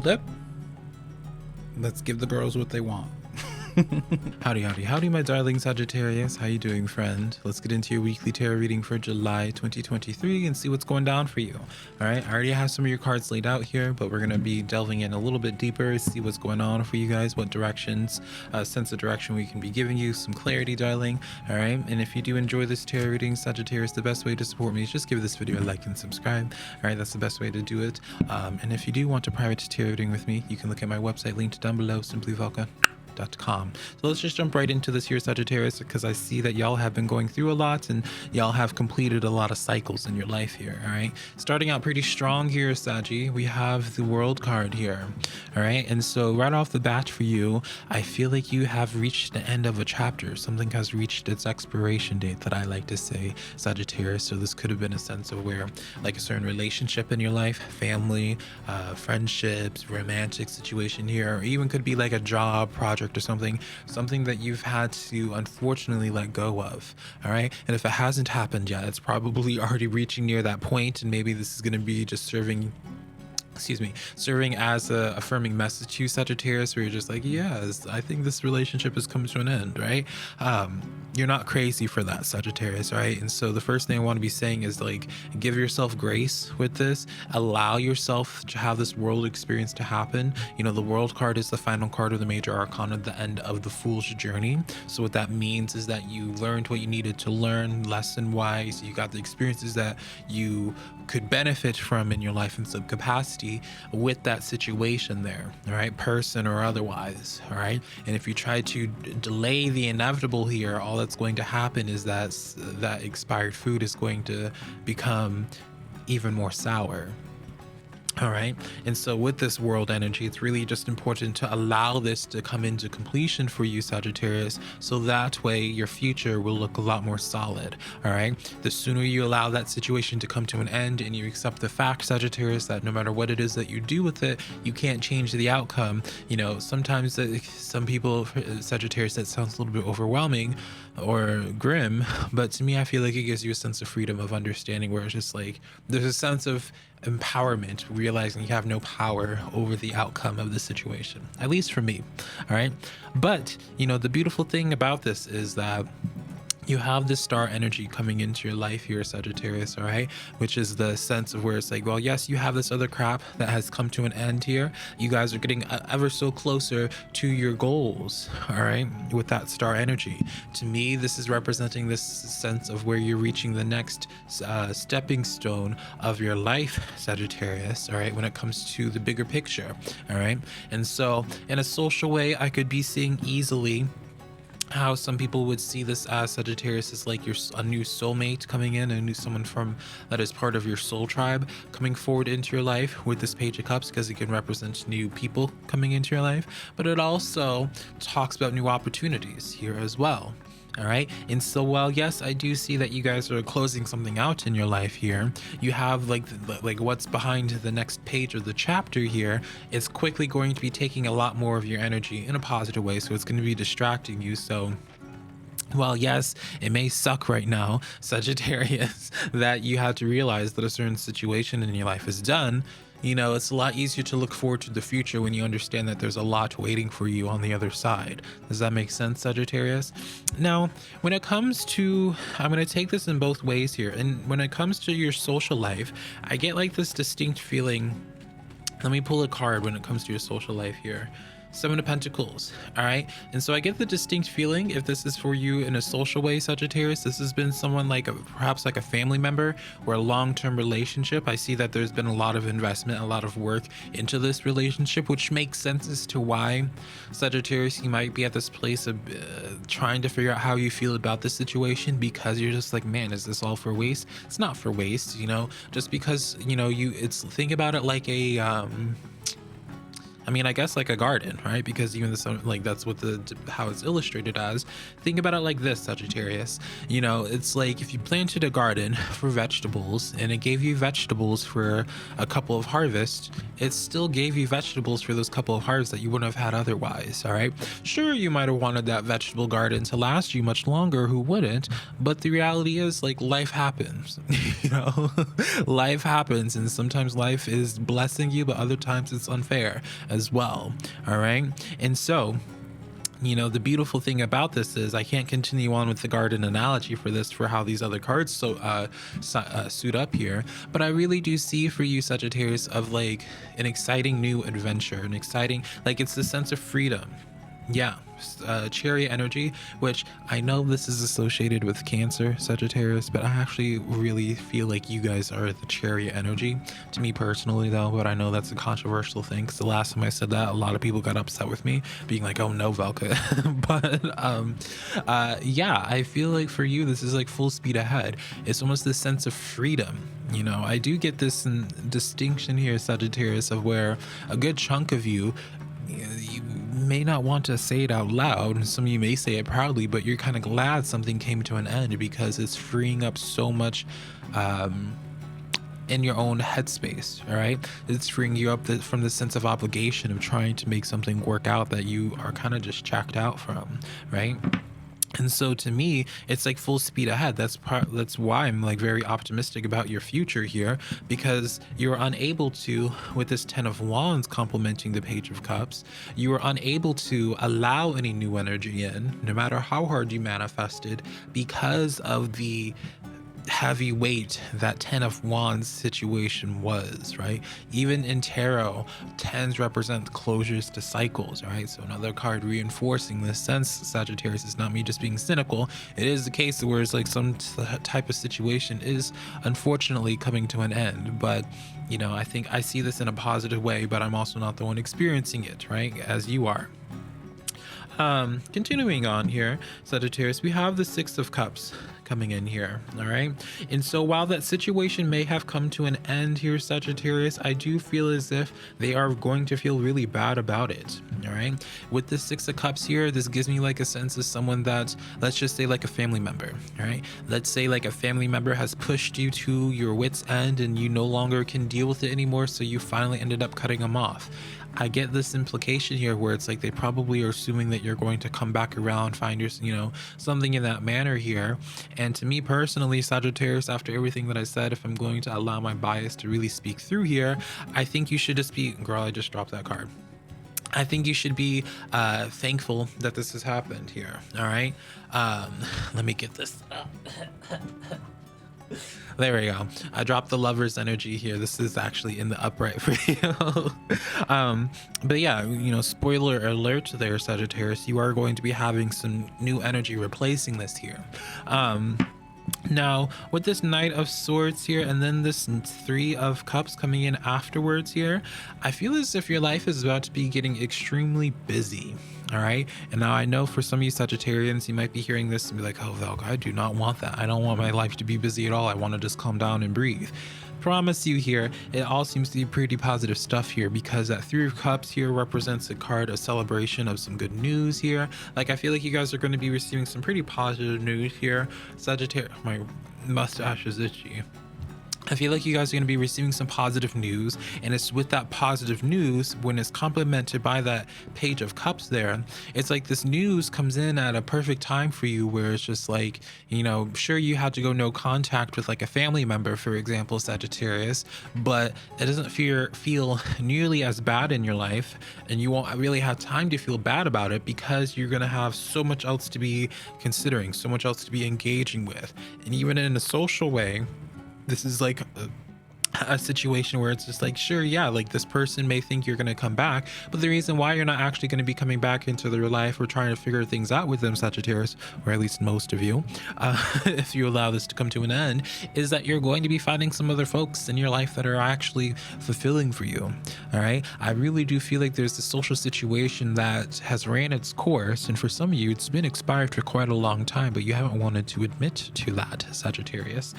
tulip. Let's give the girls what they want. Howdy, my darling Sagittarius. How you doing, friend? Let's get into your weekly tarot reading for July 2023 and see what's going down for you. All right, I already have some of your cards laid out here, but we're going to be delving in a little bit deeper, see what's going on for you guys, what directions, sense of direction we can be giving you, some clarity, darling. All right, and if you do enjoy this tarot reading, Sagittarius, the best way to support me is just give this video a like and subscribe. All right, that's the best way to do it. And if you do want a private tarot reading with me, you can look at my website linked down below, SimplyVelca.com. So let's just jump right into this here, Sagittarius, because I see that y'all have been going through a lot and y'all have completed a lot of cycles in your life here. All right, starting out pretty strong here, Saggy. We have the World card here. All right, and so right off the bat for you, I feel like you have reached the end of a chapter. Something has reached its expiration date, that I like to say, Sagittarius. So this could have been a sense of where, like, a certain relationship in your life, family, friendships, romantic situation here, or even could be like a job, project, or something that you've had to unfortunately let go of. All right, and if it hasn't happened yet, it's probably already reaching near that point, and maybe this is going to be just serving as a affirming message to you, Sagittarius, where you're just like, yes, I think this relationship has come to an end, right? You're not crazy for that, Sagittarius, right? And so the first thing I want to be saying is, like, give yourself grace with this. Allow yourself to have this world experience to happen. You know, the World card is the final card of the major arcana at the end of the Fool's journey. So what that means is that you learned what you needed to learn, lesson wise. You got the experiences that you could benefit from in your life in some capacity with that situation there, all right, person or otherwise. All right, and if you try to delay the inevitable here, all that's going to happen is that that expired food is going to become even more sour. All right, and so with this world energy, it's really just important to allow this to come into completion for you, Sagittarius, so that way your future will look a lot more solid. All right, the sooner you allow that situation to come to an end and you accept the fact, Sagittarius, that no matter what it is that you do with it, you can't change the outcome. You know, sometimes some people, Sagittarius, that sounds a little bit overwhelming or grim, but to me, I feel like it gives you a sense of freedom, of understanding, where it's just like there's a sense of empowerment, realizing you have no power over the outcome of the situation, at least for me. All right, but you know, the beautiful thing about this is that you have this star energy coming into your life here, Sagittarius, all right, which is the sense of where it's like, well, yes, you have this other crap that has come to an end here. You guys are getting ever so closer to your goals, all right, with that star energy. To me, this is representing this sense of where you're reaching the next stepping stone of your life, Sagittarius, all right, when it comes to the bigger picture, all right. And so in a social way, I could be seeing easily how some people would see this as, Sagittarius, is like a new soulmate coming in, a new someone from that is part of your soul tribe coming forward into your life with this Page of Cups, because it can represent new people coming into your life, but it also talks about new opportunities here as well. All right, and so while yes, I do see that you guys are closing something out in your life here, you have like what's behind the next page of the chapter here is quickly going to be taking a lot more of your energy in a positive way, so it's going to be distracting you. So while yes, it may suck right now, Sagittarius, that you have to realize that a certain situation in your life is done, you know, it's a lot easier to look forward to the future when you understand that there's a lot waiting for you on the other side. Does that make sense, Sagittarius? Now, when it comes to, I'm going to take this in both ways here. And when it comes to your social life, I get like this distinct feeling. Let me pull a card when it comes to your social life here. Seven of Pentacles. All right, and so I get the distinct feeling, if this is for you in a social way, Sagittarius, this has been someone like perhaps like a family member or a long-term relationship. I see that there's been a lot of investment, a lot of work into this relationship, which makes sense as to why, Sagittarius, you might be at this place of trying to figure out how you feel about this situation, because you're just like, man, is this all for waste? It's not for waste, you know, just because, you know, think about it like I mean, I guess like a garden, right? Because even the sun, like that's what the how it's illustrated as. Think about it like this, Sagittarius. You know, it's like if you planted a garden for vegetables and it gave you vegetables for a couple of harvests, it still gave you vegetables for those couple of harvests that you wouldn't have had otherwise. All right. Sure, you might have wanted that vegetable garden to last you much longer. Who wouldn't? But the reality is, like, life happens. You know, life happens, and sometimes life is blessing you, but other times it's unfair as well. All right. And so, you know, the beautiful thing about this is I can't continue on with the garden analogy for this for how these other cards suit up here, but I really do see for you, Sagittarius, of like an exciting new adventure, an exciting, like, it's the sense of freedom. Yeah, chariot energy, which I know this is associated with Cancer, Sagittarius, but I actually really feel like you guys are the chariot energy to me personally, though. But I know that's a controversial thing, because the last time I said that, a lot of people got upset with me, being like, oh no, Velka. But yeah, I feel like for you, this is like full speed ahead. It's almost this sense of freedom. You know, I do get this distinction here, Sagittarius, of where a good chunk of you may not want to say it out loud, and some of you may say it proudly, but you're kind of glad something came to an end because it's freeing up so much in your own headspace. All right, it's freeing you up from the sense of obligation of trying to make something work out that you are kind of just checked out from, right? And so to me, it's like full speed ahead. That's why I'm like very optimistic about your future here, because you're unable to, with this 10 of Wands complementing the Page of Cups, you are unable to allow any new energy in, no matter how hard you manifested, because of the heavy weight that 10 of Wands situation was, right? Even in tarot, 10s represent closures to cycles, right? So another card reinforcing this sense, Sagittarius, is not me just being cynical. It is the case where it's like some type of situation is unfortunately coming to an end, but you know, I think I see this in a positive way, but I'm also not the one experiencing it, right? As you are. Continuing on here, Sagittarius, we have the 6 of Cups coming in here. All right. And so while that situation may have come to an end here, Sagittarius, I do feel as if they are going to feel really bad about it. All right. With the 6 of Cups here, this gives me like a sense of someone that, let's just say like a family member. All right. Let's say like a family member has pushed you to your wit's end and you no longer can deal with it anymore. So you finally ended up cutting them off. I get this implication here where it's like they probably are assuming that you're going to come back around, find your, you know, something in that manner here. And to me personally, Sagittarius, after everything that I said, if I'm going to allow my bias to really speak through here, I think you should just be, girl, I just dropped that card. I think you should be thankful that this has happened here. All right. Let me get this up. There we go. I dropped the Lover's energy here. This is actually in the upright for you. But yeah, you know, spoiler alert there, Sagittarius, you are going to be having some new energy replacing this here. Now, with this Knight of Swords here and then this 3 of Cups coming in afterwards here, I feel as if your life is about to be getting extremely busy. All right. And now I know for some of you Sagittarians, you might be hearing this and be like, oh, Velka, I do not want that. I don't want my life to be busy at all. I want to just calm down and breathe. Promise you here, it all seems to be pretty positive stuff here, because that 3 of Cups here represents a card of celebration of some good news here. Like, I feel like you guys are going to be receiving some pretty positive news here. Sagittarius, my mustache is itchy. I feel like you guys are going to be receiving some positive news, and it's with that positive news, when it's complemented by that Page of Cups there, it's like this news comes in at a perfect time for you, where it's just like, you know, sure, you had to go no contact with like a family member, for example, Sagittarius, but it doesn't feel nearly as bad in your life, and you won't really have time to feel bad about it, because you're going to have so much else to be considering, so much else to be engaging with. And even in a social way, this is like a situation where it's just like, sure, yeah, like this person may think you're going to come back, but the reason why you're not actually going to be coming back into their life or trying to figure things out with them, Sagittarius, or at least most of you, if you allow this to come to an end, is that you're going to be finding some other folks in your life that are actually fulfilling for you. All right. I really do feel like there's a social situation that has ran its course, and for some of you, it's been expired for quite a long time, but you haven't wanted to admit to that, Sagittarius.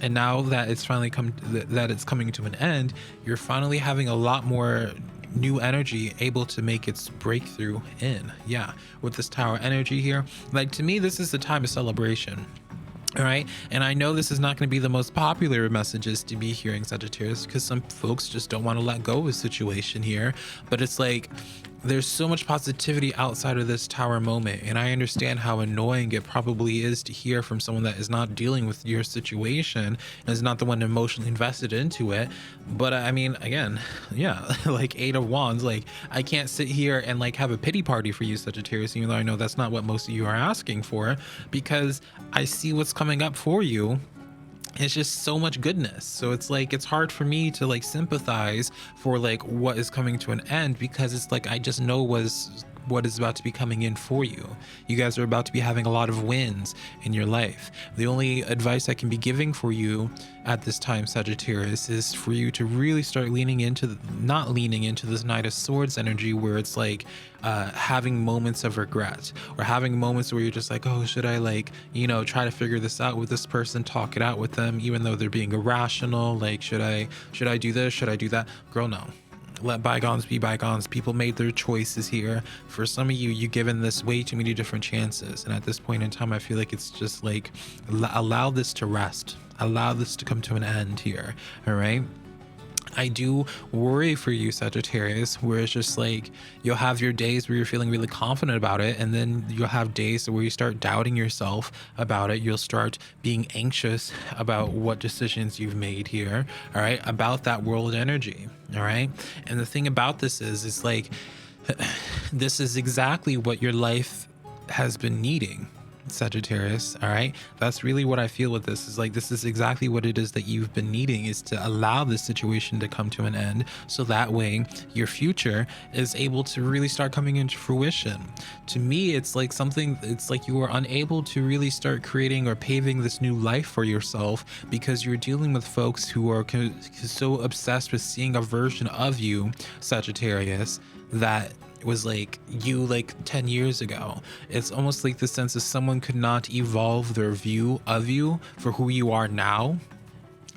And now that it's finally come that it's coming to an end, you're finally having a lot more new energy able to make its breakthrough in. Yeah, with this Tower energy here, like, to me, this is the time of celebration. All right. And I know this is not going to be the most popular messages to be hearing, Sagittarius, because some folks just don't want to let go of a situation here. But it's like, there's so much positivity outside of this Tower moment. And I understand how annoying it probably is to hear from someone that is not dealing with your situation and is not the one emotionally invested into it. But I mean, again, yeah, like 8 of Wands, like, I can't sit here and like have a pity party for you, Sagittarius, even though I know that's not what most of you are asking for, because I see what's coming up for you. It's just so much goodness. So it's like, it's hard for me to like sympathize for like what is coming to an end, because it's like, I just know what is about to be coming in for you. You guys are about to be having a lot of wins in your life. The only advice I can be giving for you at this time, Sagittarius, is for you to really start not leaning into this Knight of Swords energy, where it's like having moments of regret, or having moments where you're just like, oh, should I, like, you know, try to figure this out with this person, talk it out with them, even though they're being irrational. Like, should I do this? Should I do that? Girl, no. Let bygones be bygones. People made their choices here. For some of you, you've given this way too many different chances. And at this point in time, I feel like it's just like, allow this to rest. Allow this to come to an end here. All right. I do worry for you, Sagittarius, where it's just like, you'll have your days where you're feeling really confident about it, and then you'll have days where you start doubting yourself about it. You'll start being anxious about what decisions you've made here, all right, about that world energy, all right? And the thing about this is like, this is exactly what your life has been needing, Sagittarius. All right, that's really what I feel with this. Is like, this is exactly what it is that you've been needing, is to allow this situation to come to an end, so that way your future is able to really start coming into fruition. To me, it's like you were unable to really start creating or paving this new life for yourself, because you're dealing with folks who are so obsessed with seeing a version of you, Sagittarius, that was like you like 10 years ago. It's almost like the sense of someone could not evolve their view of you for who you are now,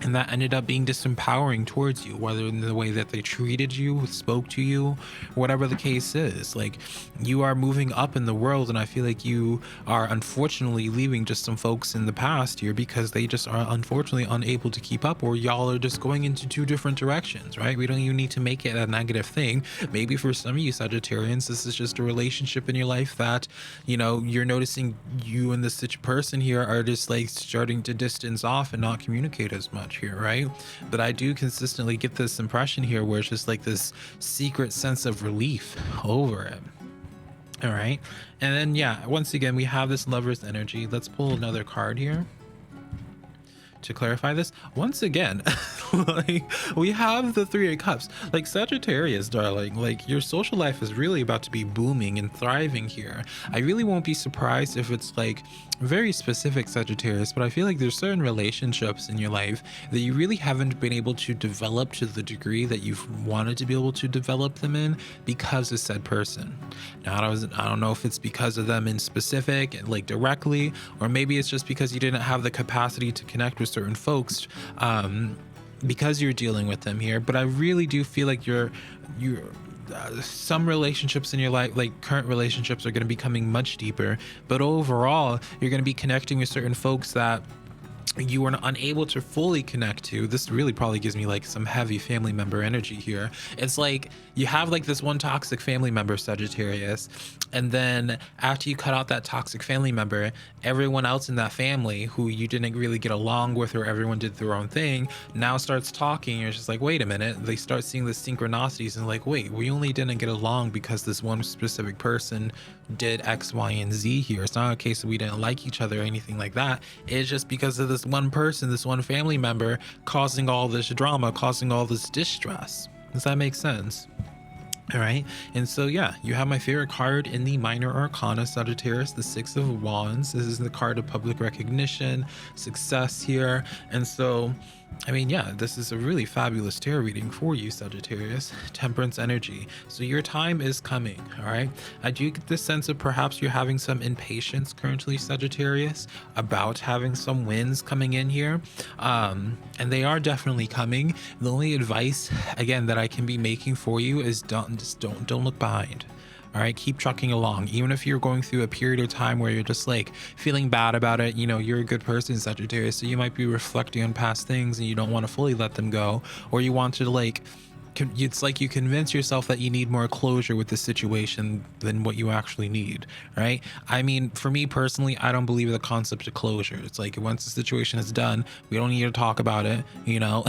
and that ended up being disempowering towards you, whether in the way that they treated you, spoke to you, whatever the case is. Like, you are moving up in the world, and I feel like you are unfortunately leaving just some folks in the past here, because they just are unfortunately unable to keep up, or y'all are just going into 2 different directions, right? We don't even need to make it a negative thing. Maybe for some of you Sagittarians, this is just a relationship in your life that, you know, you're noticing you and this person here are just like starting to distance off and not communicate as much here, right? But I do consistently get this impression here where it's just like this secret sense of relief over it. All right. And then, yeah, once again, we have this Lover's energy. Let's pull another card here to clarify this once again. Like, we have the 3 of Cups. Like, Sagittarius, darling, like, your social life is really about to be booming and thriving here. I really won't be surprised if it's like very specific, Sagittarius, but I feel like there's certain relationships in your life that you really haven't been able to develop to the degree that you've wanted to be able to develop them in, because of said person. Now, I don't know if it's because of them in specific, like directly, or maybe it's just because you didn't have the capacity to connect with certain folks, because you're dealing with them here. But I really do feel like you're some relationships in your life, like current relationships, are going to be becoming much deeper, but overall you're going to be connecting with certain folks that you are unable to fully connect to. This really probably gives me like some heavy family member energy here. It's like you have like this one toxic family member, Sagittarius, and then after you cut out that toxic family member, everyone else in that family who you didn't really get along with, or everyone did their own thing, now starts talking. You're just like, wait a minute. They start seeing the synchronicities and like, wait, we only didn't get along because this one specific person did X, Y, and Z here. It's not a case that we didn't like each other or anything like that. It's just because of this one person, this one family member, causing all this drama, causing all this distress. Does that make sense? All right. And so, yeah, you have my favorite card in the Minor Arcana, Sagittarius, the 6 of Wands. This is the card of public recognition, success here. And so I mean, yeah, this is a really fabulous tarot reading for you, Sagittarius. Temperance energy. So your time is coming, all right? I do get this sense of perhaps you're having some impatience currently, Sagittarius, about having some wins coming in here. And they are definitely coming. The only advice, again, that I can be making for you is don't look behind. All right, keep trucking along. Even if you're going through a period of time where you're just like feeling bad about it, you know, you're a good person, Sagittarius, so you might be reflecting on past things and you don't want to fully let them go, or you want to like, it's like you convince yourself that you need more closure with the situation than what you actually need, right? I mean, for me personally, I don't believe in the concept of closure. It's like once the situation is done, we don't need to talk about it, you know?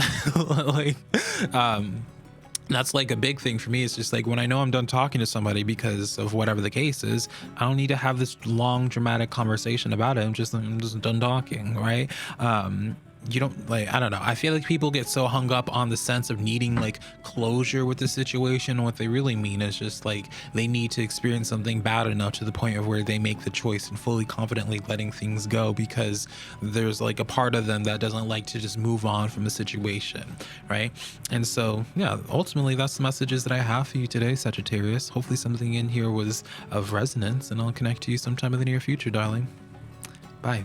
like, that's like a big thing for me. It's just like when I know I'm done talking to somebody because of whatever the case is, I don't need to have this long dramatic conversation about it. I'm just done talking, right? You don't like, I don't know, I feel like people get so hung up on the sense of needing like closure with the situation. What they really mean is just like they need to experience something bad enough to the point of where they make the choice and fully confidently letting things go, because there's like a part of them that doesn't like to just move on from a situation, right? And so yeah, ultimately that's the messages that I have for you today, Sagittarius. Hopefully something in here was of resonance, and I'll connect to you sometime in the near future, darling. Bye.